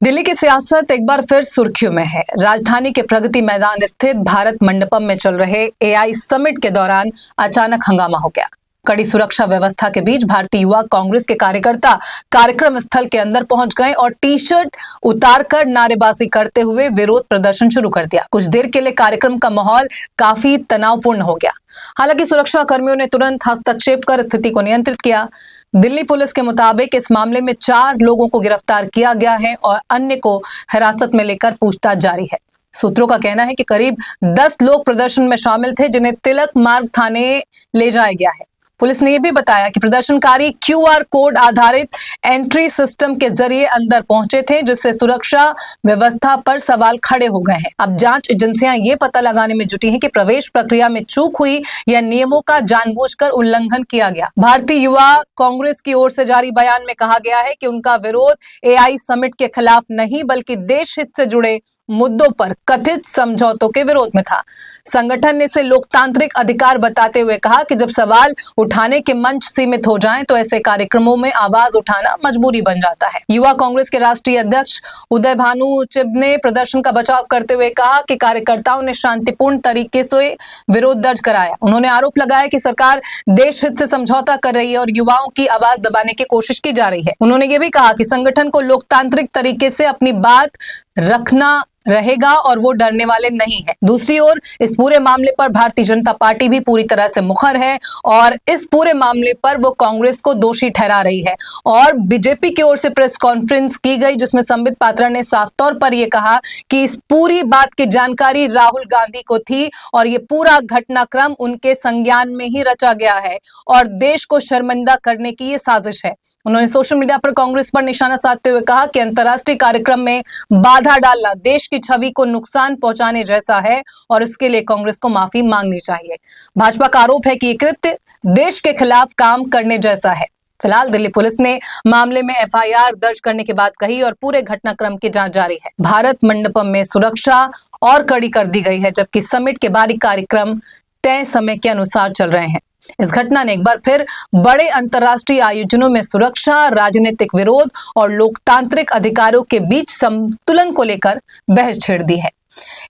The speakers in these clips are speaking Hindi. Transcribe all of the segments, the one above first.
दिल्ली की सियासत एक बार फिर सुर्खियों में है। राजधानी के प्रगति मैदान स्थित भारत मंडपम में चल रहे एआई समिट के दौरान अचानक हंगामा हो गया। कड़ी सुरक्षा व्यवस्था के बीच भारतीय युवा कांग्रेस के कार्यकर्ता कार्यक्रम स्थल के अंदर पहुंच गए और टी शर्ट उतारकर नारेबाजी करते हुए विरोध प्रदर्शन शुरू कर दिया। कुछ देर के लिए कार्यक्रम का माहौल काफी तनावपूर्ण हो गया। हालांकि सुरक्षा कर्मियों ने तुरंत हस्तक्षेप कर स्थिति को नियंत्रित किया। दिल्ली पुलिस के मुताबिक इस मामले में 4 लोगों को गिरफ्तार किया गया है और अन्य को हिरासत में लेकर पूछताछ जारी है। सूत्रों का कहना है कि करीब 10 लोग प्रदर्शन में शामिल थे, जिन्हें तिलक मार्ग थाने ले जाया गया है। पुलिस ने यह भी बताया कि प्रदर्शनकारी क्यूआर कोड आधारित एंट्री सिस्टम के जरिए अंदर पहुंचे थे, जिससे सुरक्षा व्यवस्था पर सवाल खड़े हो गए हैं। अब जांच एजेंसियां ये पता लगाने में जुटी हैं कि प्रवेश प्रक्रिया में चूक हुई या नियमों का जानबूझकर उल्लंघन किया गया। भारतीय युवा कांग्रेस की ओर से जारी बयान में कहा गया है कि उनका विरोध एआई समिट के खिलाफ नहीं, बल्कि देश हित से जुड़े मुद्दों पर कथित समझौतों के विरोध में था। संगठन ने इसे लोकतांत्रिक अधिकार बताते हुए कहा कि जब सवाल उठाने के मंच सीमित हो जाएं, तो ऐसे कार्यक्रमों में आवाज उठाना मजबूरी बन जाता है। युवा कांग्रेस के राष्ट्रीय अध्यक्ष उदय भानु चिब ने प्रदर्शन का बचाव करते हुए कहा कि कार्यकर्ताओं ने शांतिपूर्ण तरीके से विरोध दर्ज कराया। उन्होंने आरोप लगाया कि सरकार देश हित से समझौता कर रही है और युवाओं की आवाज दबाने की कोशिश की जा रही है। उन्होंने ये भी कहा कि संगठन को लोकतांत्रिक तरीके से अपनी बात रखना रहेगा और वो डरने वाले नहीं है। दूसरी ओर इस पूरे मामले पर भारतीय जनता पार्टी भी पूरी तरह से मुखर है और इस पूरे मामले पर वो कांग्रेस को दोषी ठहरा रही है। और बीजेपी की ओर से प्रेस कॉन्फ्रेंस की गई, जिसमें संबित पात्रा ने साफ तौर पर यह कहा कि इस पूरी बात की जानकारी राहुल गांधी को थी और ये पूरा घटनाक्रम उनके संज्ञान में ही रचा गया है और देश को शर्मिंदा करने की ये साजिश है। उन्होंने सोशल मीडिया पर कांग्रेस पर निशाना साधते हुए कहा कि अंतर्राष्ट्रीय कार्यक्रम में बाधा डालना देश की छवि को नुकसान पहुंचाने जैसा है और इसके लिए कांग्रेस को माफी मांगनी चाहिए। भाजपा का आरोप है कि ये कृत्य देश के खिलाफ काम करने जैसा है। फिलहाल दिल्ली पुलिस ने मामले में एफआईआर दर्ज करने की बात कही और पूरे घटनाक्रम की जांच जारी है। भारत मंडपम में सुरक्षा और कड़ी कर दी गई है, जबकि समिट के बारी कार्यक्रम तय समय के अनुसार चल रहे हैं। इस घटना ने एक बार फिर बड़े अंतर्राष्ट्रीय आयोजनों में सुरक्षा, राजनीतिक विरोध और लोकतांत्रिक अधिकारों के बीच संतुलन को लेकर बहस छेड़ दी है।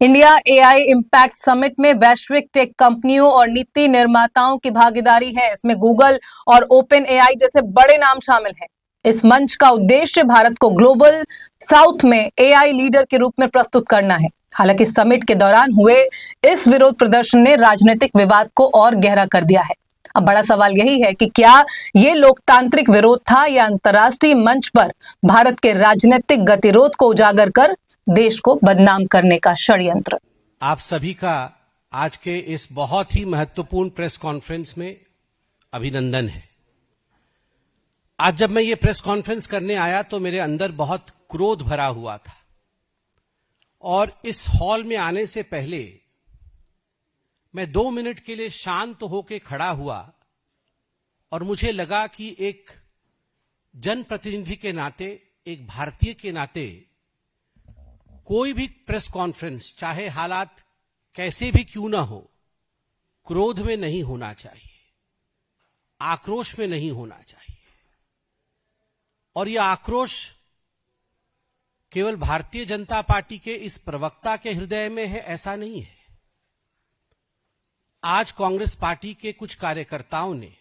इंडिया एआई इम्पैक्ट समिट में वैश्विक टेक कंपनियों और नीति निर्माताओं की भागीदारी है। इसमें गूगल और ओपन एआई जैसे बड़े नाम शामिल हैं। इस मंच का उद्देश्य भारत को ग्लोबल साउथ में एआई लीडर के रूप में प्रस्तुत करना है। हालांकि समिट के दौरान हुए इस विरोध प्रदर्शन ने राजनीतिक विवाद को और गहरा कर दिया है। अब बड़ा सवाल यही है कि क्या ये लोकतांत्रिक विरोध था या अंतर्राष्ट्रीय मंच पर भारत के राजनीतिक गतिरोध को उजागर कर देश को बदनाम करने का षड्यंत्र। आप सभी का आज के इस बहुत ही महत्वपूर्ण प्रेस कॉन्फ्रेंस में अभिनंदन है। आज जब मैं ये प्रेस कॉन्फ्रेंस करने आया तो मेरे अंदर बहुत क्रोध भरा हुआ था और इस हॉल में आने से पहले मैं 2 मिनट के लिए शांत होकर खड़ा हुआ और मुझे लगा कि एक जनप्रतिनिधि के नाते, एक भारतीय के नाते, कोई भी प्रेस कॉन्फ्रेंस चाहे हालात कैसे भी क्यों ना हो, क्रोध में नहीं होना चाहिए, आक्रोश में नहीं होना चाहिए। और यह आक्रोश केवल भारतीय जनता पार्टी के इस प्रवक्ता के हृदय में है, ऐसा नहीं है। आज कांग्रेस पार्टी के कुछ कार्यकर्ताओं ने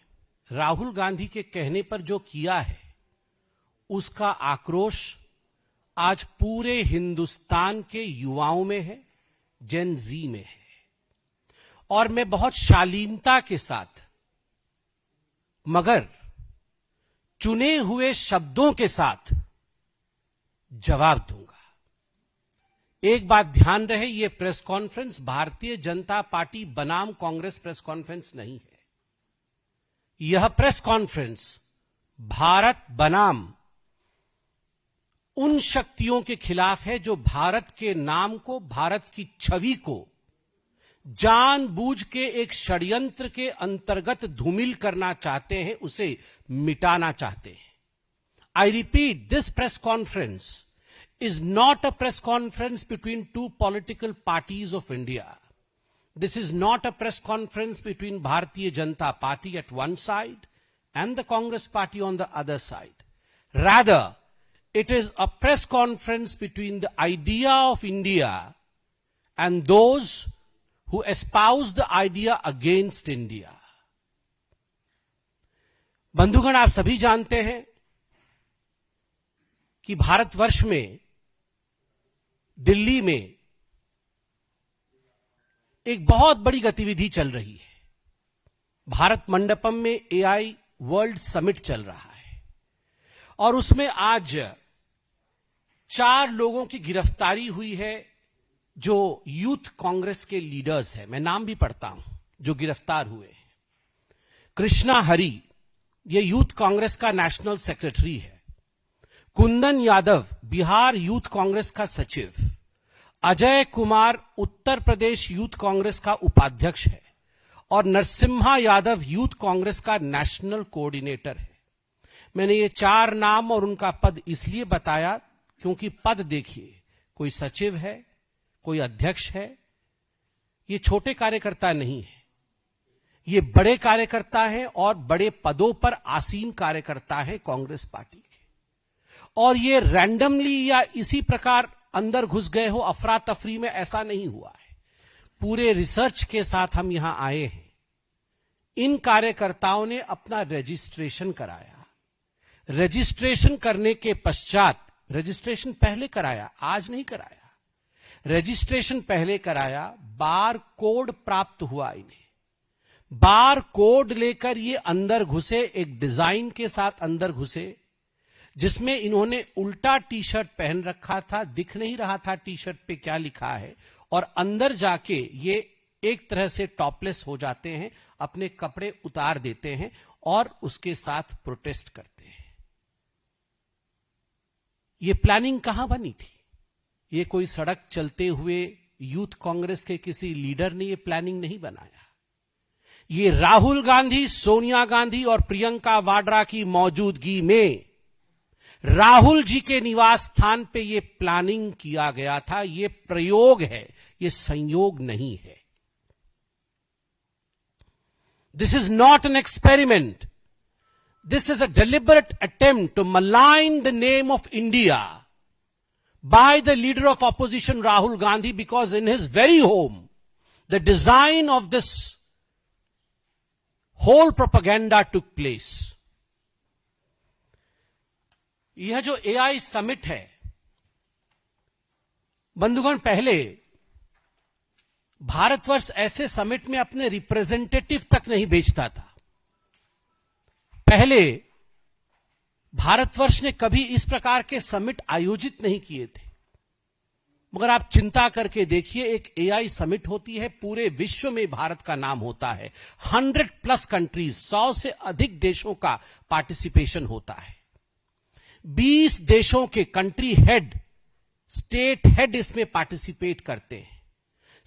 राहुल गांधी के कहने पर जो किया है, उसका आक्रोश आज पूरे हिंदुस्तान के युवाओं में है, जेन जी में है। और मैं बहुत शालीनता के साथ मगर चुने हुए शब्दों के साथ जवाब दूंगा। एक बात ध्यान रहे, यह press conference Bharatiya Janata party बनाम कांग्रेस प्रेस कॉन्फ्रेंस नहीं है। यह प्रेस कॉन्फ्रेंस भारत बनाम उन शक्तियों के खिलाफ है जो भारत के नाम को, भारत की छवि को जानबूझ के एक षड्यंत्र के अंतर्गत धूमिल करना चाहते हैं, उसे मिटाना चाहते हैं। I repeat, this press conference is not a press conference between 2 political parties of India. This is not a press conference between Bharatiya Janata Party at one side and the Congress Party on the other side. Rather, it is a press conference between the idea of India and those who espouse the idea against India. बंधुगण, आप सभी जानते हैं कि भारतवर्ष में दिल्ली में एक बहुत बड़ी गतिविधि चल रही है। भारत मंडपम में एआई वर्ल्ड समिट चल रहा है और उसमें आज 4 लोगों की गिरफ्तारी हुई है जो यूथ कांग्रेस के लीडर्स हैं। मैं नाम भी पढ़ता हूं जो गिरफ्तार हुए हैं। कृष्णा हरी, ये यूथ कांग्रेस का नेशनल सेक्रेटरी है। कुंदन यादव, बिहार यूथ कांग्रेस का सचिव। अजय कुमार, उत्तर प्रदेश यूथ कांग्रेस का उपाध्यक्ष है और नरसिम्हा यादव यूथ कांग्रेस का नेशनल कोऑर्डिनेटर है। मैंने ये 4 नाम और उनका पद इसलिए बताया क्योंकि पद देखिए, कोई सचिव है, कोई अध्यक्ष है। ये छोटे कार्यकर्ता नहीं है, ये बड़े कार्यकर्ता हैं और बड़े पदों पर आसीन कार्यकर्ता हैं कांग्रेस पार्टी के। और ये रैंडमली या इसी प्रकार अंदर घुस गए हो अफरा तफरी में, ऐसा नहीं हुआ है। पूरे रिसर्च के साथ हम यहां आए हैं। इन कार्यकर्ताओं ने अपना रजिस्ट्रेशन कराया। रजिस्ट्रेशन करने के पश्चात, रजिस्ट्रेशन पहले कराया, आज नहीं कराया, रजिस्ट्रेशन पहले कराया, बार कोड प्राप्त हुआ इन्हें। बार कोड लेकर ये अंदर घुसे, एक डिजाइन के साथ अंदर घुसे जिसमें इन्होंने उल्टा टी शर्ट पहन रखा था, दिख नहीं रहा था टी शर्ट पे क्या लिखा है, और अंदर जाके ये एक तरह से टॉपलेस हो जाते हैं, अपने कपड़े उतार देते हैं और उसके साथ प्रोटेस्ट करते हैं। ये प्लानिंग कहां बनी थी? ये कोई सड़क चलते हुए यूथ कांग्रेस के किसी लीडर ने ये प्लानिंग नहीं बनाया। ये राहुल गांधी, सोनिया गांधी और प्रियंका वाड्रा की मौजूदगी में राहुल जी के निवास स्थान पे ये प्लानिंग किया गया था। ये प्रयोग है, ये संयोग नहीं है। This is not an experiment, this is a deliberate attempt to malign the name of India by the leader of opposition Rahul Gandhi, because in his very home the design of this whole propaganda took place. यह जो एआई समिट है बंधुगण, पहले भारतवर्ष ऐसे समिट में अपने रिप्रेजेंटेटिव तक नहीं भेजता था। पहले भारतवर्ष ने कभी इस प्रकार के समिट आयोजित नहीं किए थे। मगर आप चिंता करके देखिए, एक एआई समिट होती है, पूरे विश्व में भारत का नाम होता है, 100+ कंट्रीज, 100 से अधिक देशों का पार्टिसिपेशन होता है। 20 देशों के कंट्री हेड, स्टेट हेड इसमें पार्टिसिपेट करते हैं।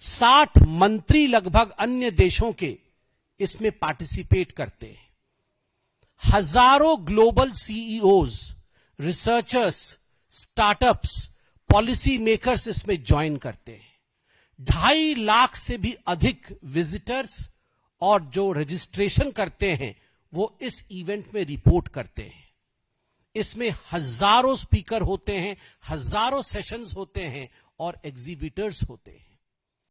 60 मंत्री लगभग अन्य देशों के इसमें पार्टिसिपेट करते हैं। हजारों global CEOs, researchers, startups, policy makers इसमें ज्वाइन करते हैं। 2.5 लाख से भी अधिक विजिटर्स और जो रजिस्ट्रेशन करते हैं वो इस इवेंट में रिपोर्ट करते हैं। इसमें हजारों स्पीकर होते हैं, हजारों सेशंस होते हैं और एग्जीबिटर्स होते हैं।